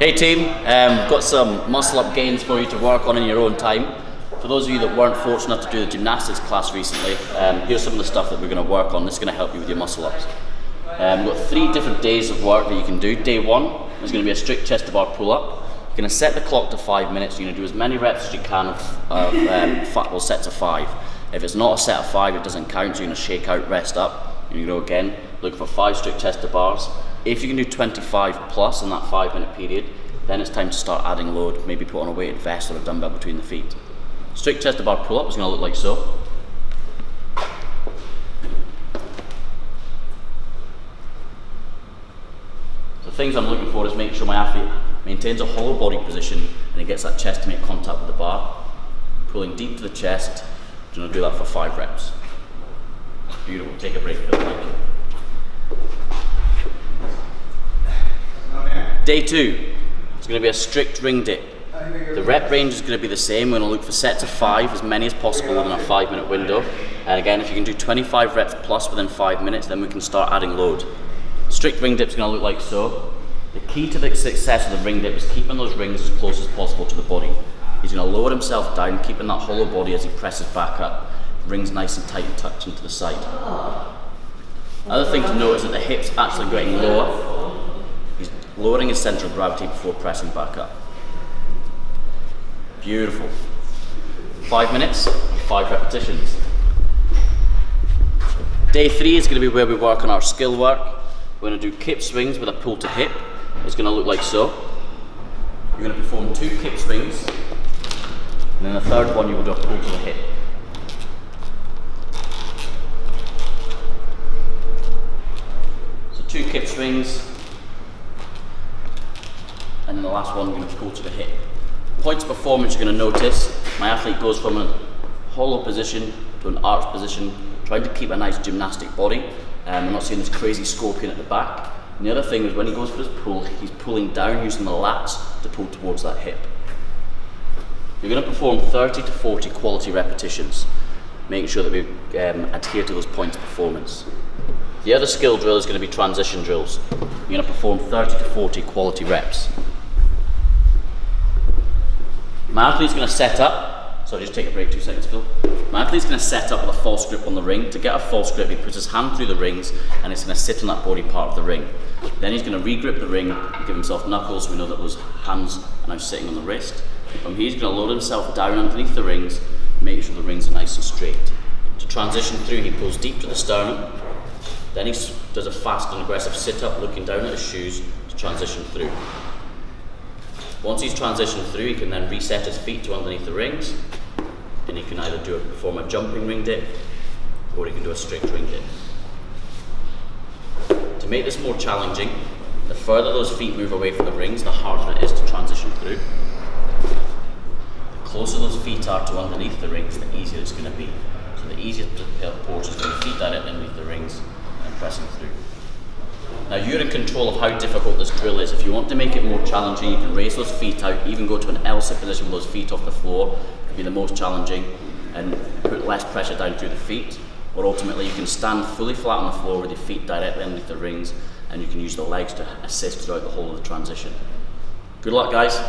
Hey team, we've got some muscle up gains for you to work on in your own time. For those of you that weren't fortunate enough to do the gymnastics class recently, here's some of the stuff that we're going to work on. This is going to help you with your muscle ups. We've got 3 different days of work that you can do. Day 1 is going to be a strict chest to bar pull up. You're going to set the clock to 5 minutes. You're going to do as many reps as you can of sets of 5. If it's not a set of 5, it doesn't count, so you're going to shake out, rest up, and you go again. Look for 5 strict chest to bars. If you can do 25 plus in that 5-minute period, then it's time to start adding load. Maybe put on a weighted vest or a dumbbell between the feet. Strict chest to bar pull up is going to look like so. The things I'm looking for is making sure my athlete maintains a hollow body position and he gets that chest to make contact with the bar. Pulling deep to the chest. I'm going to do that for 5 reps. Beautiful. Take a break. Thank you. Day 2, it's going to be a strict ring dip. The rep range is going to be the same. We're going to look for sets of 5, as many as possible within a 5-minute window. And again, if you can do 25 reps plus within 5 minutes, then we can start adding load. Strict ring dip is going to look like so. The key to the success of the ring dip is keeping those rings as close as possible to the body. He's going to lower himself down, keeping that hollow body as he presses back up. Rings nice and tight and touching to the side. Other thing to note is that the hips actually getting lower. He's lowering his centre of gravity before pressing back up. Beautiful. 5 minutes, 5 repetitions. Day 3 is going to be where we work on our skill work. We're going to do kip swings with a pull to hip. It's going to look like so. You're going to perform 2 kip swings, and then the third one you will do a pull to the hip. So 2 kip swings, and then the last one we're going to pull to the hip. Points of performance you're going to notice, my athlete goes from a hollow position to an arched position, trying to keep a nice gymnastic body. We're not seeing this crazy scorpion at the back. And the other thing is when he goes for his pull, he's pulling down using the lats to pull towards that hip. You're going to perform 30 to 40 quality repetitions, making sure that we adhere to those points of performance. The other skill drill is going to be transition drills. You're going to perform 30 to 40 quality reps. My athlete's going to set up, so I'll just take a break 2 seconds, Phil. My athlete's going to set up with a false grip on the ring. To get a false grip, he puts his hand through the rings and it's going to sit on that body part of the ring. Then he's going to re-grip the ring, give himself knuckles, so we know that those hands are now sitting on the wrist. From here, he's going to load himself down underneath the rings, making sure the rings are nice and straight. To transition through, he pulls deep to the sternum. Then he does a fast and aggressive sit-up, looking down at his shoes to transition through. Once he's transitioned through, he can then reset his feet to underneath the rings, and he can either perform a jumping ring dip, or he can do a strict ring dip. To make this more challenging, the further those feet move away from the rings, the harder it is to transition through. The closer those feet are to underneath the rings, the easier it's going to be. So the easiest portion is when the feet directly underneath the rings and pressing through. Now you're in control of how difficult this drill is. If you want to make it more challenging, you can raise those feet out, even go to an L-sit position with those feet off the floor. It can be the most challenging and put less pressure down through the feet. Or ultimately you can stand fully flat on the floor with your feet directly underneath the rings, and you can use the legs to assist throughout the whole of the transition. Good luck, guys.